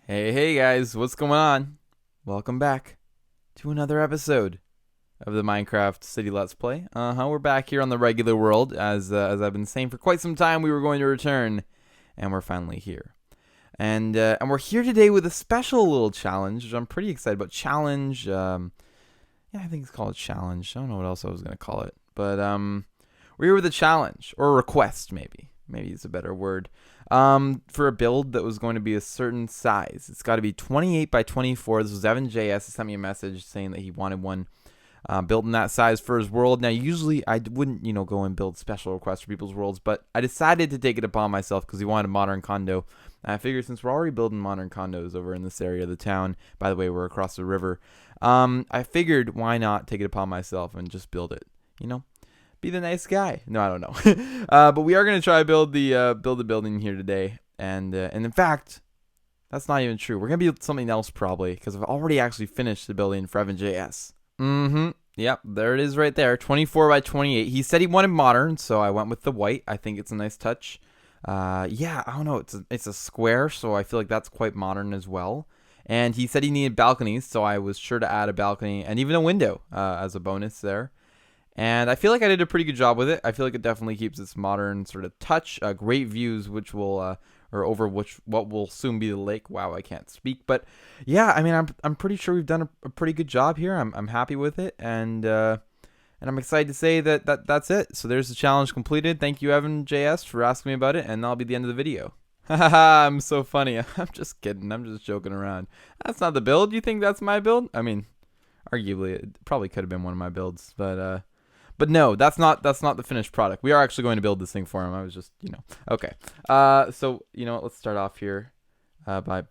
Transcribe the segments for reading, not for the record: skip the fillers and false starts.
Hey guys, what's going on? Welcome back to another episode of the Minecraft City Let's Play. We're back here on the regular world. As I've been saying for quite some time, we were going to return, and we're finally here. And we're here today with a special little challenge, which I'm pretty excited about. Challenge, yeah, I think it's called a challenge. I don't know what else I was gonna call it, but we're here with a challenge or a request, maybe. Maybe it's a better word. For a build that was going to be a certain size. It's got to be 28 by 24. This was Evan JS. He sent me a message saying that he wanted one built in that size for his world. Now, usually I wouldn't, go and build special requests for people's worlds, but I decided to take it upon myself because he wanted a modern condo. And I figured since we're already building modern condos over in this area of the town, by the way, we're across the river, I figured why not take it upon myself and just build it, Be the nice guy. No, I don't know. But we are gonna try to build the building here today, and in fact, that's not even true. We're gonna build something else probably because I've already actually finished the building for Evan.js. Yep, there it is right there. 24 by 28. He said he wanted modern, so I went with the white. I think it's a nice touch. Yeah, I don't know. It's a square, so I feel like that's quite modern as well. And he said he needed balconies, so I was sure to add a balcony and even a window as a bonus there. And I feel like I did a pretty good job with it. I feel like it definitely keeps its modern sort of touch. Great views, which will, or over what will soon be the lake. Wow, I can't speak. But yeah, I mean, I'm pretty sure we've done a pretty good job here. I'm happy with it, and I'm excited to say that's it. So there's the challenge completed. Thank you, Evan JS, for asking me about it, and that'll be the end of the video. Haha, I'm so funny. I'm just kidding. I'm just joking around. That's not the build. You think that's my build? I mean, arguably, it probably could have been one of my builds, But no, that's not the finished product. We are actually going to build this thing for him. I was just, okay. So let's start off here by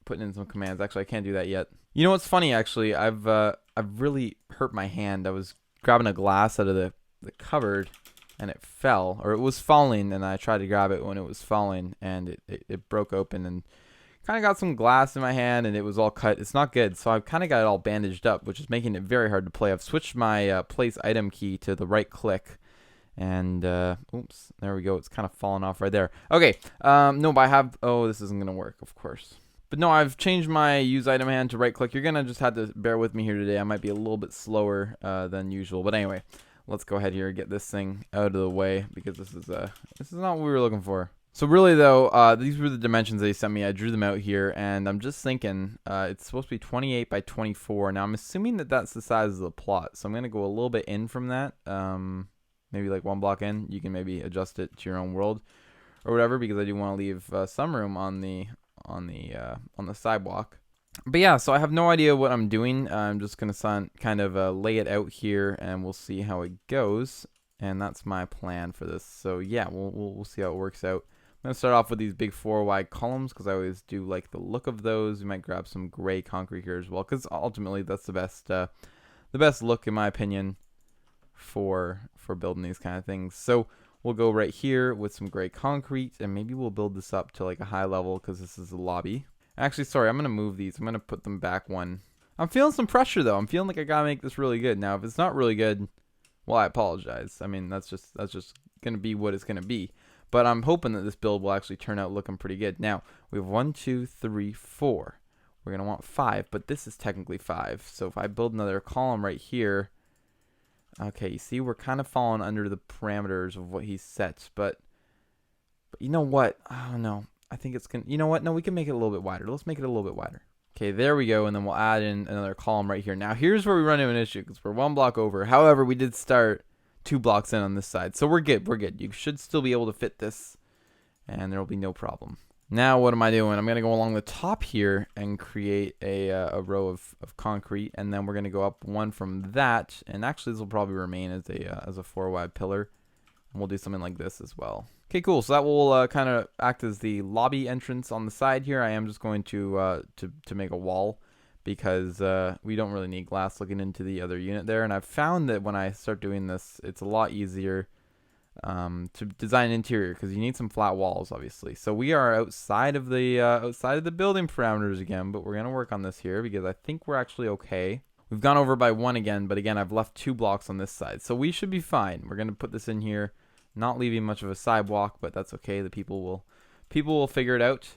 putting in some commands. Actually, I can't do that yet. You know what's funny? Actually, I've really hurt my hand. I was grabbing a glass out of the cupboard, and it fell, or it was falling, and I tried to grab it when it was falling, and it broke open and kind of got some glass in my hand, and it was all cut. It's not good, so I've kind of got it all bandaged up, which is making it very hard to play. I've switched my place item key to the right click, and oops, there we go. It's kind of falling off right there. Okay, no, but I have, this isn't going to work, of course. But no, I've changed my use item hand to right click. You're going to just have to bear with me here today. I might be a little bit slower than usual, but anyway, let's go ahead here and get this thing out of the way, because this is not what we were looking for. So really, though, these were the dimensions they sent me. I drew them out here, and I'm just thinking it's supposed to be 28 by 24. Now, I'm assuming that that's the size of the plot, so I'm going to go a little bit in from that, maybe like one block in. You can maybe adjust it to your own world or whatever, because I do want to leave some room on the sidewalk. But yeah, so I have no idea what I'm doing. I'm just going to kind of lay it out here, and we'll see how it goes. And that's my plan for this. So yeah, we'll see how it works out. I'm going to start off with these big 4 wide columns because I always do like the look of those. We might grab some gray concrete here as well, because ultimately that's the best look in my opinion for building these kind of things. So we'll go right here with some gray concrete, and maybe we'll build this up to like a high level because this is the lobby. Actually, sorry, I'm going to move these. I'm going to put them back one. I'm feeling some pressure though. I'm feeling like I got to make this really good. Now, if it's not really good, well, I apologize. I mean, that's just going to be what it's going to be. But I'm hoping that this build will actually turn out looking pretty good. Now, we have 1, 2, 3, 4. We're going to want 5, but this is technically 5. So if I build another column right here, okay, you see, we're kind of falling under the parameters of what he sets. But you know what? I don't know. I think it's going to, you know what? No, we can make it a little bit wider. Let's make it a little bit wider. Okay, there we go, and then we'll add in another column right here. Now, here's where we run into an issue, because we're 1 block over. However, we did start 2 blocks in on this side, so we're good. You should still be able to fit this, and there will be no problem. Now, what am I doing? I'm going to go along the top here and create a row of concrete, and then we're going to go up 1 from that, and actually this will probably remain as a 4 wide pillar, and we'll do something like this as well. Okay, cool. So that will kind of act as the lobby entrance on the side here. I am just going to make a wall, because we don't really need glass looking into the other unit there. And I've found that when I start doing this, it's a lot easier to design an interior, because you need some flat walls, obviously. So we are outside of the building parameters again, but we're gonna work on this here because I think we're actually okay. We've gone over by 1 again, but again, I've left 2 blocks on this side, so we should be fine. We're gonna put this in here, not leaving much of a sidewalk, but that's okay. The people will figure it out.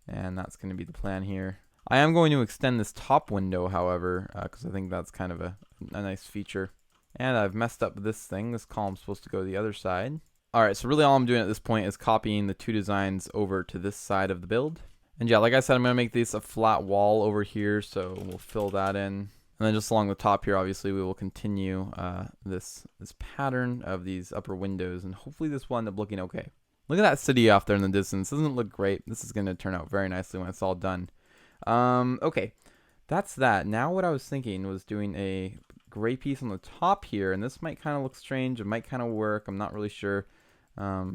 And that's going to be the plan here. I am going to extend this top window, however, because I think that's kind of a nice feature. And I've messed up this thing. This column's supposed to go to the other side. Alright, so really all I'm doing at this point is copying the two designs over to this side of the build. And yeah, like I said, I'm going to make this a flat wall over here, so we'll fill that in. And then just along the top here, obviously, we will continue this pattern of these upper windows, and hopefully this will end up looking okay. Look at that city off there in the distance. Doesn't it look great? This is going to turn out very nicely when it's all done. Okay, that's that. Now what I was thinking was doing a gray piece on the top here, and this might kind of look strange. It might kind of work. I'm not really sure. But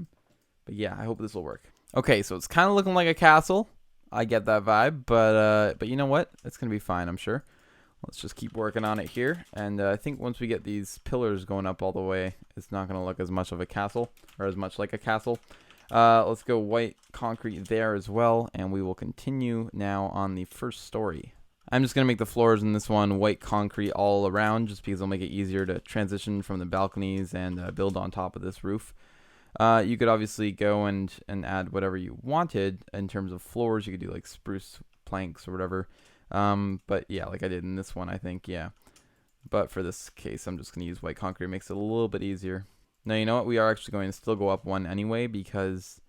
yeah, I hope this will work. Okay, so it's kind of looking like a castle. I get that vibe, but you know what? It's going to be fine, I'm sure. Let's just keep working on it here. And I think once we get these pillars going up all the way, it's not going to look as much of a castle, or as much like a castle. Let's go white concrete there as well, and we will continue now on the first story. I'm just going to make the floors in this one white concrete all around, just because it'll make it easier to transition from the balconies and build on top of this roof. You could obviously go and add whatever you wanted in terms of floors. You could do like spruce planks or whatever. But yeah, like I did in this one, I think, yeah. But for this case, I'm just going to use white concrete. It makes it a little bit easier. Now, you know what? We are actually going to still go up one anyway because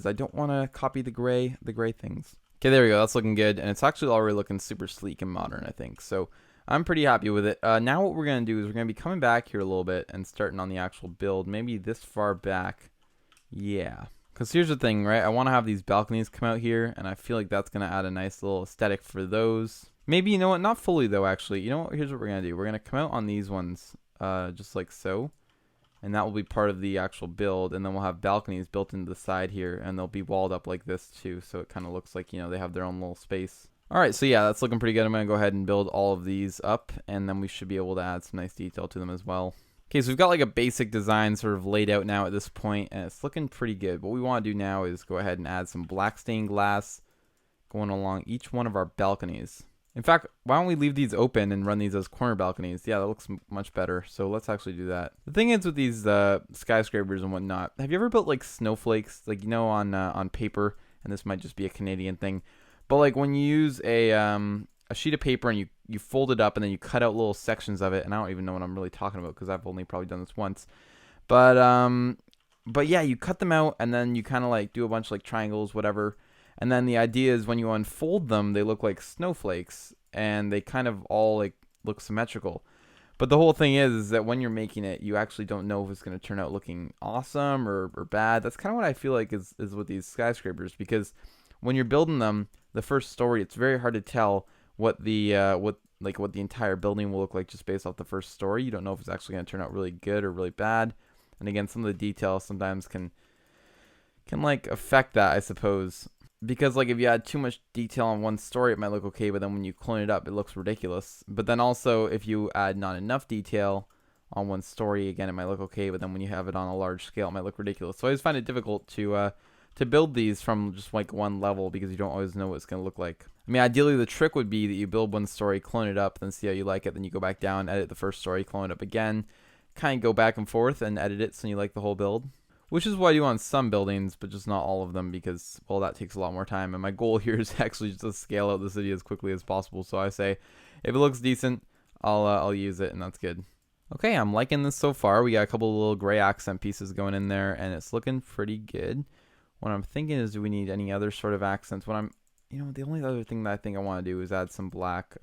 I don't want to copy the gray things. Okay, there we go. That's looking good. And it's actually already looking super sleek and modern, I think. So I'm pretty happy with it. Now what we're going to do is we're going to be coming back here a little bit and starting on the actual build. Maybe this far back. Yeah. Because here's the thing, right? I want to have these balconies come out here, and I feel like that's going to add a nice little aesthetic for those. Maybe, you know what? Not fully, though, actually. You know what? Here's what we're going to do. We're going to come out on these ones, just like so. And that will be part of the actual build. And then we'll have balconies built into the side here, and they'll be walled up like this, too. So it kind of looks like, you know, they have their own little space. All right, so yeah, that's looking pretty good. I'm going to go ahead and build all of these up, and then we should be able to add some nice detail to them as well. Okay, so we've got like a basic design sort of laid out now at this point, and it's looking pretty good. What we want to do now is go ahead and add some black stained glass going along each one of our balconies. In fact, why don't we leave these open and run these as corner balconies? Yeah, that looks much better. So let's actually do that. The thing is with these skyscrapers and whatnot, have you ever built like snowflakes, like, you know, on paper? And this might just be a Canadian thing, but like when you use a sheet of paper and you fold it up and then you cut out little sections of it, and I don't even know what I'm really talking about because I've only probably done this once. But yeah, you cut them out and then you kind of like do a bunch of like triangles, whatever. And then the idea is when you unfold them, they look like snowflakes and they kind of all like look symmetrical. But the whole thing is that when you're making it, you actually don't know if it's going to turn out looking awesome or bad. That's kind of what I feel like is with these skyscrapers, because when you're building them, the first story, it's very hard to tell what the entire building will look like just based off the first story. You don't know if it's actually going to turn out really good or really bad. And again, some of the details sometimes can like affect that, I suppose. Because like if you add too much detail on one story, it might look okay, but then when you clone it up, it looks ridiculous. But then also if you add not enough detail on one story, again, it might look okay, but then when you have it on a large scale, it might look ridiculous. So I always find it difficult to build these from just like one level because you don't always know what it's going to look like. I mean, ideally the trick would be that you build one story, clone it up, then see how you like it, then you go back down, edit the first story, clone it up again, kind of go back and forth and edit it so you like the whole build. Which is what I do on some buildings, but just not all of them because, well, that takes a lot more time. And my goal here is actually just to scale out the city as quickly as possible. So I say, if it looks decent, I'll use it, and that's good. Okay, I'm liking this so far. We got a couple of little gray accent pieces going in there, and it's looking pretty good. What I'm thinking is, do we need any other sort of accents? The only other thing that I think I want to do is add some black,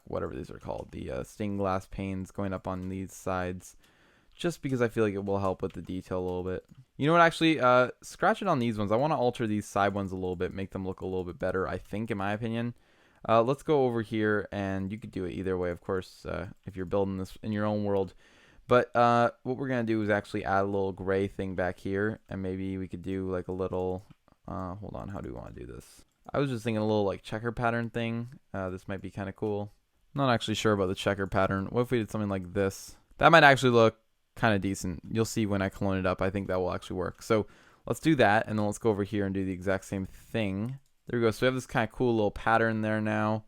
whatever these are called, the stained glass panes going up on these sides. Just because I feel like it will help with the detail a little bit. You know what, actually, scratch it on these ones. I want to alter these side ones a little bit, make them look a little bit better, I think, in my opinion. Let's go over here, and you could do it either way, of course, if you're building this in your own world. But what we're going to do is actually add a little gray thing back here, and maybe we could do like a little, hold on, how do we want to do this? I was just thinking a little like checker pattern thing. This might be kind of cool. I'm not actually sure about the checker pattern. What if we did something like this? That might actually look kind of decent. You'll see when I clone it up. I think that will actually work. So let's do that, and then let's go over here and do the exact same thing. There we go. So we have this kind of cool little pattern there now.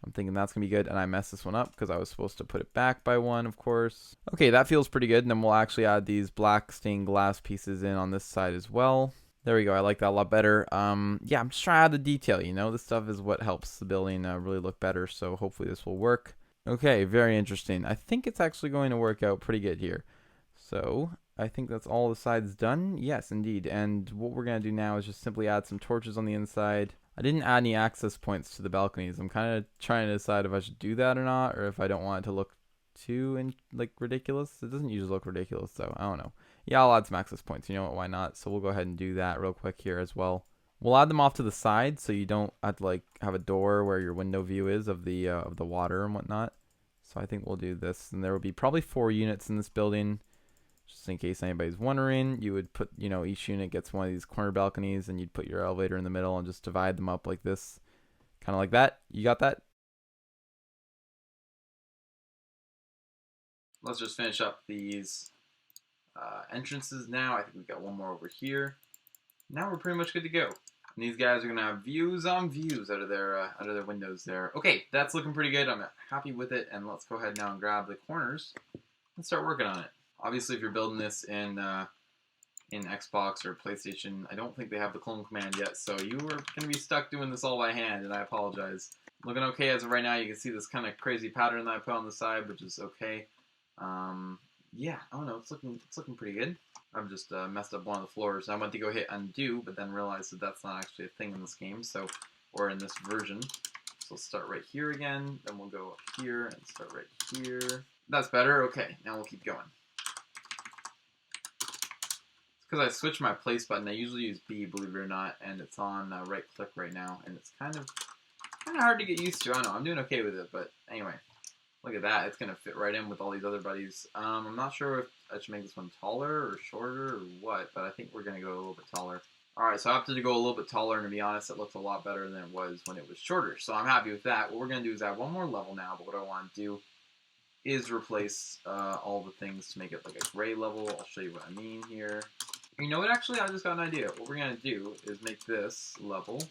I'm thinking that's gonna be good, and I messed this one up because I was supposed to put it back by one, of course. Okay, that feels pretty good, and then we'll actually add these black stained glass pieces in on this side as well. There we go. I like that a lot better. Yeah, I'm just trying to add the detail, you know? This stuff is what helps the building really look better, so hopefully this will work. Okay, very interesting. I think it's actually going to work out pretty good here. So, I think that's all the sides done. Yes, indeed. And what we're going to do now is just simply add some torches on the inside. I didn't add any access points to the balconies. I'm kind of trying to decide if I should do that or not, or if I don't want it to look too ridiculous. It doesn't usually look ridiculous though. I don't know. Yeah, I'll add some access points. You know what? Why not? So we'll go ahead and do that real quick here as well. We'll add them off to the side so you don't have to have a door where your window view is of the water and whatnot. So I think we'll do this, and there will be probably 4 units in this building. Just in case anybody's wondering, you would put, each unit gets one of these corner balconies, and you'd put your elevator in the middle and just divide them up like this. Kind of like that. You got that? Let's just finish up these entrances now. I think we've got one more over here. Now we're pretty much good to go. And these guys are gonna have views on views out of their windows there. Okay, that's looking pretty good. I'm happy with it, and let's go ahead now and grab the corners and start working on it. Obviously, if you're building this in Xbox or PlayStation, I don't think they have the clone command yet, so you are gonna be stuck doing this all by hand, and I apologize. Looking okay as of right now. You can see this kind of crazy pattern that I put on the side, which is okay. Yeah, I don't know. It's looking pretty good. I've just messed up one of the floors. I went to go hit undo, but then realized that that's not actually a thing in this game, or in this version. So let's start right here again. Then we'll go up here and start right here. That's better. Okay, now we'll keep going. It's because I switched my place button. I usually use B, believe it or not, and it's on right click right now, and it's kind of hard to get used to. I don't know. I'm doing okay with it, but anyway. Look at that. It's going to fit right in with all these other buddies. I'm not sure if I should make this one taller or shorter or what, but I think we're going to go a little bit taller. Alright, so I opted to go a little bit taller, and to be honest, it looks a lot better than it was when it was shorter. So I'm happy with that. What we're going to do is add one more level now, but what I want to do is replace all the things to make it like a gray level. I'll show you what I mean here. You know what, actually, I just got an idea. What we're going to do is make this level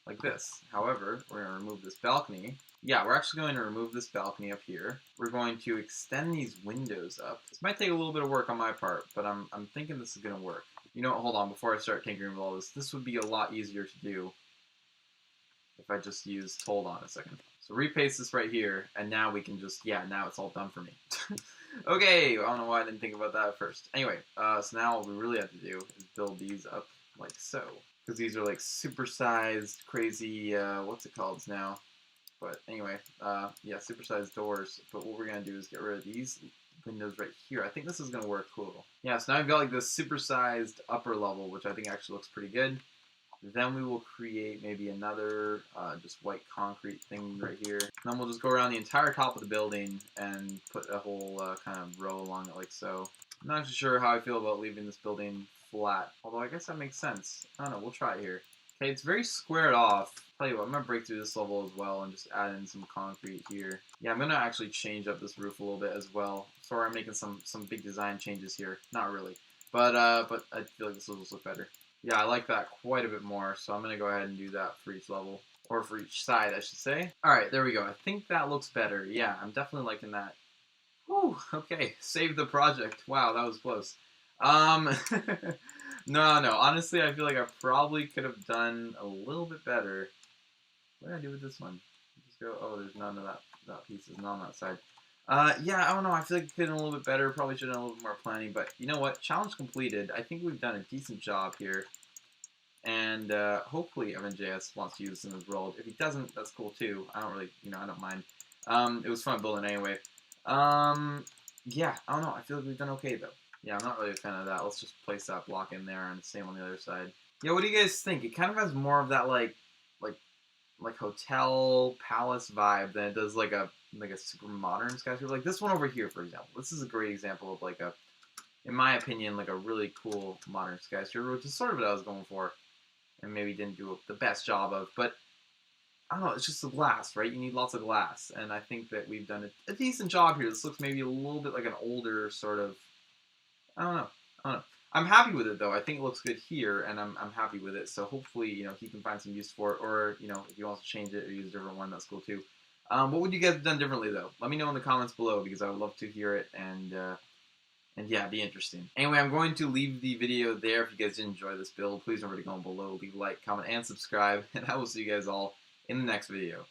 like this. However, we're going to remove this balcony. Yeah, we're actually going to remove this balcony up here. We're going to extend these windows up. This might take a little bit of work on my part, but I'm thinking this is going to work. You know what, hold on, before I start tinkering with all this, this would be a lot easier to do if I just used, hold on a second. So repaste this right here, and now we can just, yeah, now it's all done for me. Okay, I don't know why I didn't think about that at first. Anyway, so now what we really have to do is build these up like so. Because these are like supersized, crazy, what's it called now? But anyway, yeah, supersized doors. But what we're going to do is get rid of these windows right here. I think this is going to work cool. Yeah, so now I've got like this supersized upper level, which I think actually looks pretty good. Then we will create maybe another just white concrete thing right here. And then we'll just go around the entire top of the building and put a whole kind of row along it like so. I'm not actually sure how I feel about leaving this building flat, although I guess that makes sense. I don't know, we'll try it here. Okay, it's very squared off. Tell you what, I'm going to break through this level as well and just add in some concrete here. Yeah, I'm going to actually change up this roof a little bit as well. Sorry, I'm making some big design changes here. Not really. But I feel like this will just look better. Yeah, I like that quite a bit more, so I'm going to go ahead and do that for each level. Or for each side, I should say. Alright, there we go. I think that looks better. Yeah, I'm definitely liking that. Whew, okay. Save the project. Wow, that was close. No, honestly, I feel like I probably could have done a little bit better. What did I do with this one? Just go, oh, there's none of that piece is not on that side. Yeah, I don't know, I feel like I could have done a little bit better, probably should have done a little bit more planning, but you know what, challenge completed. I think we've done a decent job here, and hopefully MNJS wants to use this in his world. If he doesn't, that's cool too. I don't really, I don't mind. It was fun building anyway. Yeah, I don't know, I feel like we've done okay though. Yeah, I'm not really a fan of that. Let's just place that block in there and same on the other side. Yeah, what do you guys think? It kind of has more of that like hotel palace vibe than it does like a super modern skyscraper. Like this one over here, for example. This is a great example of like in my opinion, like a really cool modern skyscraper, which is sort of what I was going for, and maybe didn't do the best job of. But I don't know, it's just the glass, right? You need lots of glass, and I think that we've done a decent job here. This looks maybe a little bit like an older sort of. I don't know. I'm happy with it though. I think it looks good here, and I'm happy with it. So hopefully, he can find some use for it, or if he wants to change it or use a different one, that's cool too. What would you guys have done differently though? Let me know in the comments below because I would love to hear it, and And yeah, be interesting. Anyway, I'm going to leave the video there. If you guys did enjoy this build, please remember to go below, leave a like, comment, and subscribe. And I will see you guys all in the next video.